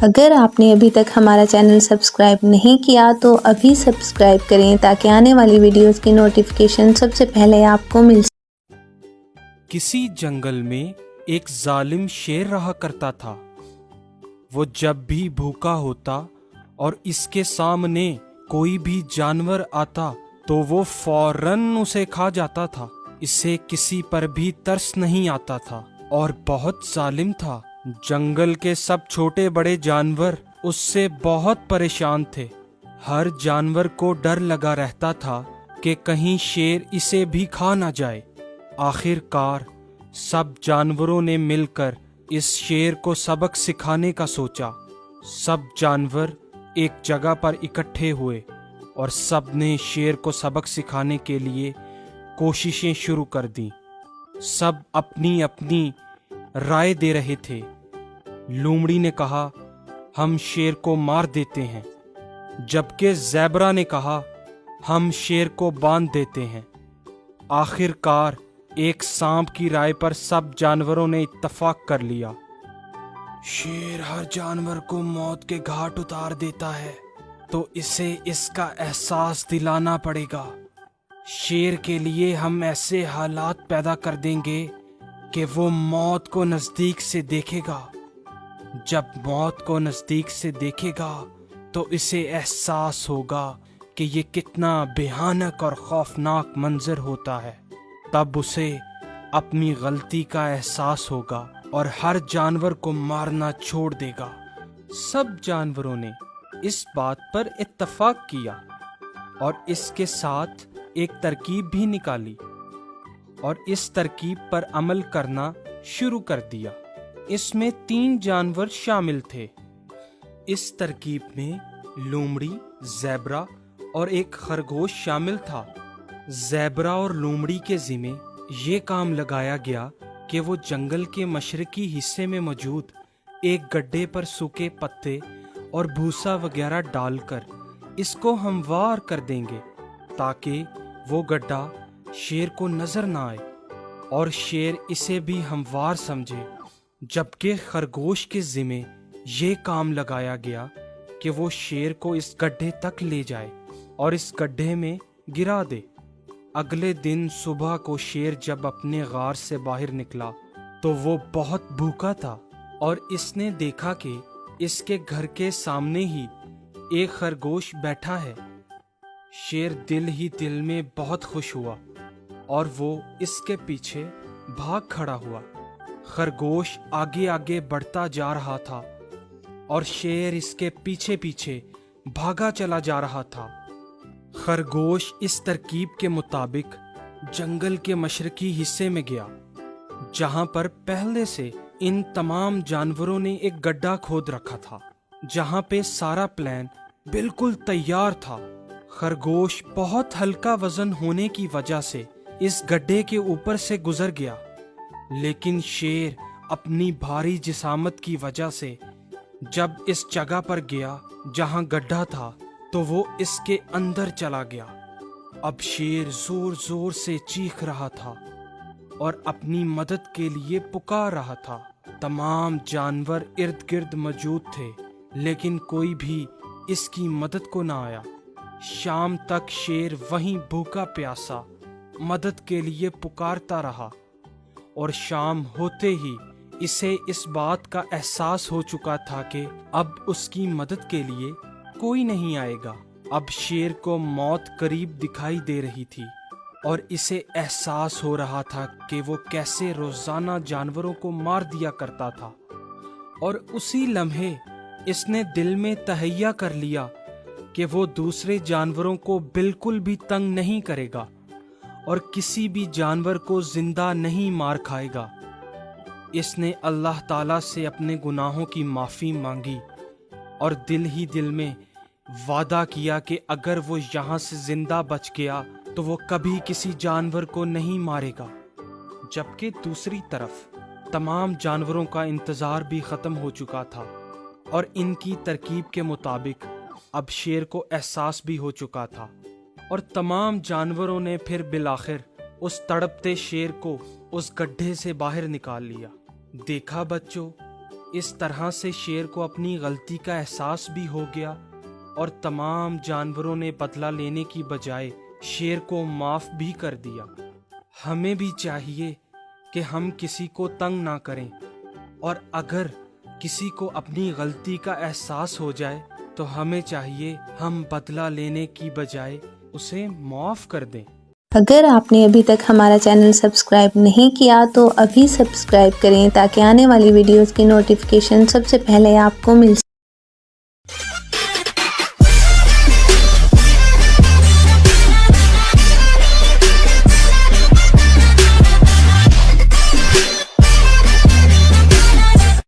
اگر آپ نے ابھی تک ہمارا چینل سبسکرائب نہیں کیا تو ابھی سبسکرائب کریں تاکہ آنے والی ویڈیوز کی نوٹیفیکیشن سب سے پہلے آپ کو مل سکے۔ کسی جنگل میں ایک ظالم شیر رہا کرتا تھا۔ وہ جب بھی بھوکا ہوتا اور اس کے سامنے کوئی بھی جانور آتا تو وہ فوراً اسے کھا جاتا تھا۔ اسے کسی پر بھی ترس نہیں آتا تھا اور بہت ظالم تھا۔ جنگل کے سب چھوٹے بڑے جانور اس سے بہت پریشان تھے۔ ہر جانور کو ڈر لگا رہتا تھا کہ کہیں شیر اسے بھی کھا نہ جائے۔ آخر کار سب جانوروں نے مل کر اس شیر کو سبق سکھانے کا سوچا۔ سب جانور ایک جگہ پر اکٹھے ہوئے اور سب نے شیر کو سبق سکھانے کے لیے کوششیں شروع کر دیں۔ سب اپنی اپنی رائے دے رہے تھے۔ لومڑی نے کہا، ہم شیر کو مار دیتے ہیں، جبکہ زیبرا نے کہا، ہم شیر کو باندھ دیتے ہیں۔ آخر کار ایک سانپ کی رائے پر سب جانوروں نے اتفاق کر لیا۔ شیر ہر جانور کو موت کے گھاٹ اتار دیتا ہے، تو اسے اس کا احساس دلانا پڑے گا۔ شیر کے لیے ہم ایسے حالات پیدا کر دیں گے کہ وہ موت کو نزدیک سے دیکھے گا۔ جب موت کو نزدیک سے دیکھے گا تو اسے احساس ہوگا کہ یہ کتنا بھیانک اور خوفناک منظر ہوتا ہے۔ تب اسے اپنی غلطی کا احساس ہوگا اور ہر جانور کو مارنا چھوڑ دے گا۔ سب جانوروں نے اس بات پر اتفاق کیا اور اس کے ساتھ ایک ترکیب بھی نکالی اور اس ترکیب پر عمل کرنا شروع کر دیا۔ اس میں 3 جانور شامل تھے۔ اس ترکیب میں لومڑی، زیبرا اور ایک خرگوش شامل تھا۔ زیبرا اور لومڑی کے ذمے یہ کام لگایا گیا کہ وہ جنگل کے مشرقی حصے میں موجود ایک گڈھے پر سوکھے پتے اور بھوسا وغیرہ ڈال کر اس کو ہموار کر دیں گے تاکہ وہ گڈھا شیر کو نظر نہ آئے اور شیر اسے بھی ہموار سمجھے، جبکہ خرگوش کے ذمے یہ کام لگایا گیا کہ وہ شیر کو اس گڈھے تک لے جائے اور اس گڈھے میں گرا دے۔ اگلے دن صبح کو شیر جب اپنے غار سے باہر نکلا تو وہ بہت بھوکا تھا اور اس نے دیکھا کہ اس کے گھر کے سامنے ہی ایک خرگوش بیٹھا ہے۔ شیر دل ہی دل میں بہت خوش ہوا اور وہ اس کے پیچھے بھاگ کھڑا ہوا۔ خرگوش آگے آگے بڑھتا جا رہا تھا اور شیر اس کے پیچھے پیچھے بھاگا چلا جا رہا تھا۔ خرگوش اس ترکیب کے مطابق جنگل کے مشرقی حصے میں گیا، جہاں پر پہلے سے ان تمام جانوروں نے ایک گڈھا کھود رکھا تھا، جہاں پہ سارا پلان بالکل تیار تھا۔ خرگوش بہت ہلکا وزن ہونے کی وجہ سے اس گڈھے کے اوپر سے گزر گیا، لیکن شیر اپنی بھاری جسامت کی وجہ سے جب اس جگہ پر گیا جہاں گڈھا تھا تو وہ اس کے اندر چلا گیا۔ اب شیر زور زور سے چیخ رہا تھا اور اپنی مدد کے لیے پکار رہا تھا۔ تمام جانور ارد گرد موجود تھے لیکن کوئی بھی اس کی مدد کو نہ آیا۔ شام تک شیر وہیں بھوکا پیاسا مدد کے لیے پکارتا رہا اور شام ہوتے ہی اسے اس بات کا احساس ہو چکا تھا کہ اب اس کی مدد کے لیے کوئی نہیں آئے گا۔ اب شیر کو موت قریب دکھائی دے رہی تھی اور اسے احساس ہو رہا تھا کہ وہ کیسے روزانہ جانوروں کو مار دیا کرتا تھا، اور اسی لمحے اس نے دل میں تہیہ کر لیا کہ وہ دوسرے جانوروں کو بالکل بھی تنگ نہیں کرے گا اور کسی بھی جانور کو زندہ نہیں مار کھائے گا۔ اس نے اللہ تعالیٰ سے اپنے گناہوں کی معافی مانگی اور دل ہی دل میں وعدہ کیا کہ اگر وہ یہاں سے زندہ بچ گیا تو وہ کبھی کسی جانور کو نہیں مارے گا۔ جبکہ دوسری طرف تمام جانوروں کا انتظار بھی ختم ہو چکا تھا اور ان کی ترکیب کے مطابق اب شیر کو احساس بھی ہو چکا تھا، اور تمام جانوروں نے پھر بالآخر اس تڑپتے شیر کو اس گڈھے سے باہر نکال لیا۔ دیکھا بچوں، اس طرح سے شیر کو اپنی غلطی کا احساس بھی ہو گیا اور تمام جانوروں نے بدلہ لینے کی بجائے شیر کو معاف بھی کر دیا۔ ہمیں بھی چاہیے کہ ہم کسی کو تنگ نہ کریں، اور اگر کسی کو اپنی غلطی کا احساس ہو جائے تو ہمیں چاہیے ہم بدلہ لینے کی بجائے اسے معاف کر دیں۔ اگر آپ نے ابھی تک ہمارا چینل سبسکرائب نہیں کیا تو ابھی سبسکرائب کریں تاکہ آنے والی ویڈیوز کی نوٹیفیکیشن سب سے پہلے آپ کو مل